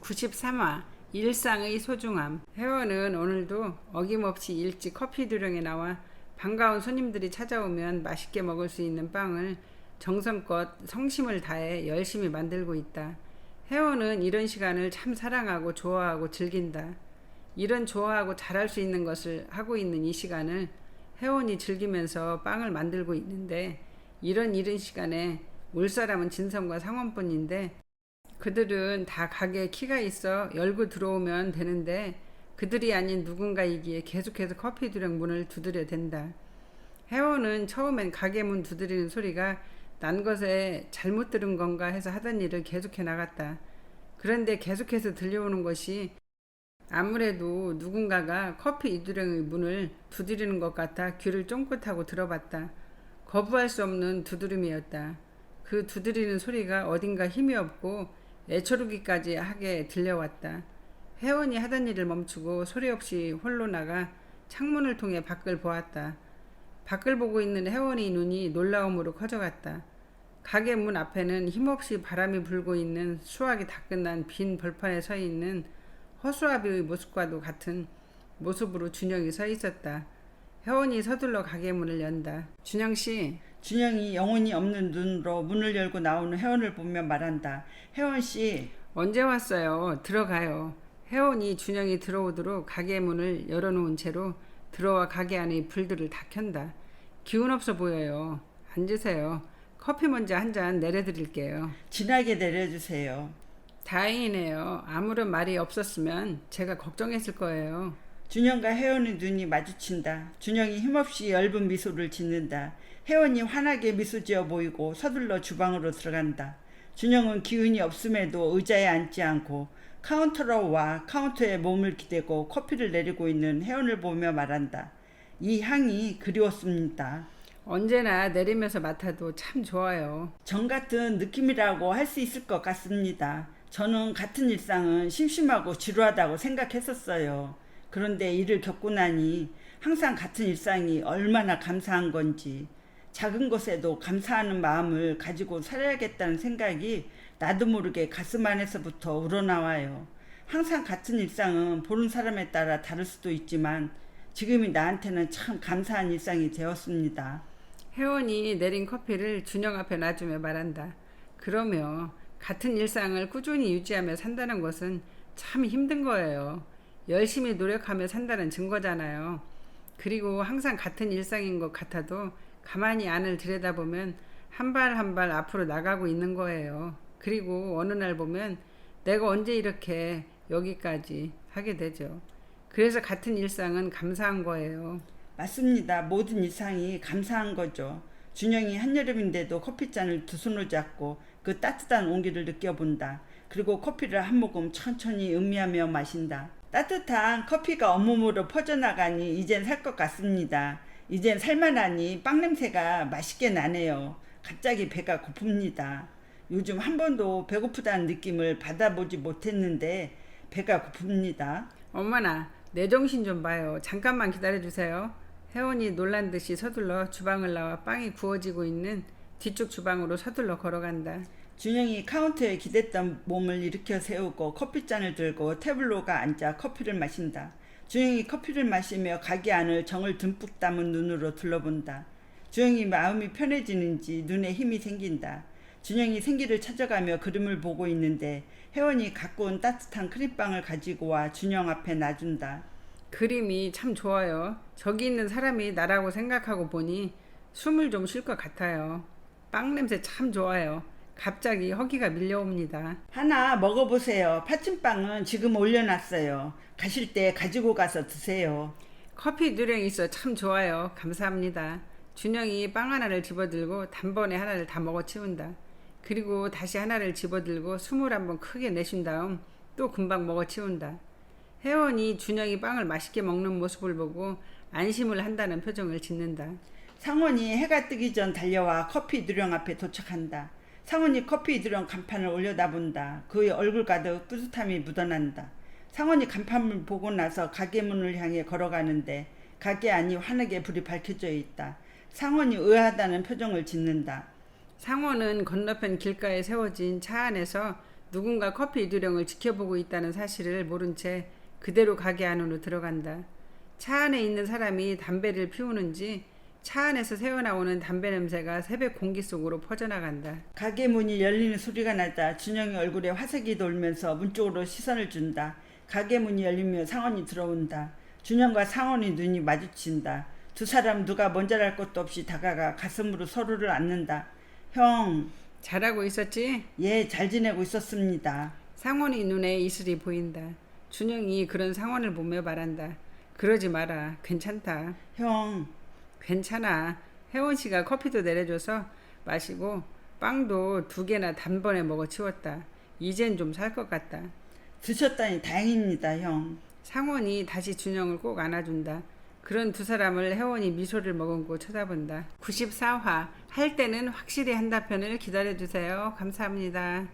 93화 일상의 소중함. 혜원은 오늘도 어김없이 일찍 커피 두령에 나와 반가운 손님들이 찾아오면 맛있게 먹을 수 있는 빵을 정성껏 성심을 다해 열심히 만들고 있다. 혜원은 이런 시간을 참 사랑하고 좋아하고 즐긴다. 이런 좋아하고 잘할 수 있는 것을 하고 있는 이 시간을 혜원이 즐기면서 빵을 만들고 있는데, 이런 시간에 올 사람은 진성과 상원뿐인데 그들은 다 가게에 키가 있어 열고 들어오면 되는데 그들이 아닌 누군가이기에 계속해서 커피 두령 문을 두드려 댄다. 혜원은 처음엔 가게 문 두드리는 소리가 난 것에 잘못 들은 건가 해서 하던 일을 계속해 나갔다. 그런데 계속해서 들려오는 것이 아무래도 누군가가 커피 이두령의 문을 두드리는 것 같아 귀를 쫑긋하고 들어봤다. 거부할 수 없는 두드림이었다. 그 두드리는 소리가 어딘가 힘이 없고 애초르기까지 하게 들려왔다. 혜원이 하던 일을 멈추고 소리 없이 홀로 나가 창문을 통해 밖을 보았다. 밖을 보고 있는 혜원의 눈이 놀라움으로 커져갔다. 가게 문 앞에는 힘없이 바람이 불고 있는 수확이 다 끝난 빈 벌판에 서 있는 허수아비의 모습과도 같은 모습으로 준영이 서 있었다. 혜원이 서둘러 가게 문을 연다. 준영씨. 준영이 영혼이 없는 눈으로 문을 열고 나오는 혜원을 보며 말한다. 혜원씨. 언제 왔어요? 들어가요. 혜원이 준영이 들어오도록 가게 문을 열어놓은 채로 들어와 가게 안의 불들을 다 켠다. 기운 없어 보여요. 앉으세요. 커피 먼저 한 잔 내려드릴게요. 진하게 내려주세요. 다행이네요. 아무런 말이 없었으면 제가 걱정했을 거예요. 준영과 혜원의 눈이 마주친다. 준영이 힘없이 엷은 미소를 짓는다. 혜원이 환하게 미소 지어 보이고 서둘러 주방으로 들어간다. 준영은 기운이 없음에도 의자에 앉지 않고 카운터로 와 카운터에 몸을 기대고 커피를 내리고 있는 혜원을 보며 말한다. 이 향이 그리웠습니다. 언제나 내리면서 맡아도 참 좋아요. 정 같은 느낌이라고 할 수 있을 것 같습니다. 저는 같은 일상은 심심하고 지루하다고 생각했었어요. 그런데 이를 겪고 나니 항상 같은 일상이 얼마나 감사한 건지, 작은 것에도 감사하는 마음을 가지고 살아야겠다는 생각이 나도 모르게 가슴 안에서부터 우러나와요. 항상 같은 일상은 보는 사람에 따라 다를 수도 있지만 지금이 나한테는 참 감사한 일상이 되었습니다. 혜원이 내린 커피를 준영 앞에 놔주며 말한다. 그러며 같은 일상을 꾸준히 유지하며 산다는 것은 참 힘든 거예요. 열심히 노력하며 산다는 증거잖아요. 그리고 항상 같은 일상인 것 같아도 가만히 안을 들여다보면 한 발 한 발 앞으로 나가고 있는 거예요. 그리고 어느 날 보면 내가 언제 이렇게 여기까지 하게 되죠. 그래서 같은 일상은 감사한 거예요. 맞습니다. 모든 일상이 감사한 거죠. 준영이 한여름인데도 커피잔을 두 손으로 잡고 그 따뜻한 온기를 느껴본다. 그리고 커피를 한 모금 천천히 음미하며 마신다. 따뜻한 커피가 온몸으로 퍼져나가니 이젠 살 것 같습니다. 이젠 살만하니 빵 냄새가 맛있게 나네요. 갑자기 배가 고픕니다. 요즘 한 번도 배고프다는 느낌을 받아보지 못했는데 배가 고픕니다. 어머나, 내 정신 좀 봐요. 잠깐만 기다려주세요. 혜원이 놀란 듯이 서둘러 주방을 나와 빵이 구워지고 있는 뒤쪽 주방으로 서둘러 걸어간다. 준영이 카운터에 기댔던 몸을 일으켜 세우고 커피잔을 들고 테이블로가 앉아 커피를 마신다. 준영이 커피를 마시며 가게 안을 정을 듬뿍 담은 눈으로 둘러본다. 준영이 마음이 편해지는지 눈에 힘이 생긴다. 준영이 생기를 찾아가며 그림을 보고 있는데 혜원이 갖고 온 따뜻한 크림빵을 가지고 와 준영 앞에 놔준다. 그림이 참 좋아요. 저기 있는 사람이 나라고 생각하고 보니 숨을 좀 쉴 것 같아요. 빵 냄새 참 좋아요. 갑자기 허기가 밀려옵니다. 하나 먹어보세요. 파친빵은 지금 올려놨어요. 가실 때 가지고 가서 드세요. 커피 누령 있어 참 좋아요. 감사합니다. 준영이 빵 하나를 집어들고 단번에 하나를 다 먹어치운다. 그리고 다시 하나를 집어들고 숨을 한번 크게 내쉰 다음 또 금방 먹어치운다. 혜원이 준영이 빵을 맛있게 먹는 모습을 보고 안심을 한다는 표정을 짓는다. 상원이 해가 뜨기 전 달려와 커피 누령 앞에 도착한다. 상원이 커피 누령 간판을 올려다본다. 그의 얼굴 가득 뿌듯함이 묻어난다. 상원이 간판을 보고 나서 가게 문을 향해 걸어가는데 가게 안이 환하게 불이 밝혀져 있다. 상원이 의아하다는 표정을 짓는다. 상원은 건너편 길가에 세워진 차 안에서 누군가 커피 유령을 지켜보고 있다는 사실을 모른 채 그대로 가게 안으로 들어간다. 차 안에 있는 사람이 담배를 피우는지 차 안에서 새어나오는 담배 냄새가 새벽 공기 속으로 퍼져나간다. 가게 문이 열리는 소리가 나자 준영이 얼굴에 화색이 돌면서 문 쪽으로 시선을 준다. 가게 문이 열리며 상원이 들어온다. 준영과 상원이 눈이 마주친다. 두 사람 누가 먼저랄 것도 없이 다가가 가슴으로 서로를 안는다. 형, 잘하고 있었지? 예, 잘 지내고 있었습니다. 상원이 눈에 이슬이 보인다. 준영이 그런 상원을 보며 말한다. 그러지 마라. 괜찮다. 형, 괜찮아. 혜원 씨가 커피도 내려줘서 마시고 빵도 2개나 단번에 먹어 치웠다. 이젠 좀 살 것 같다. 드셨다니 다행입니다, 형. 상원이 다시 준영을 꼭 안아준다. 그런 두 사람을 혜원이 미소를 머금고 쳐다본다. 94화 할 때는 확실히 한다 편을 기다려주세요. 감사합니다.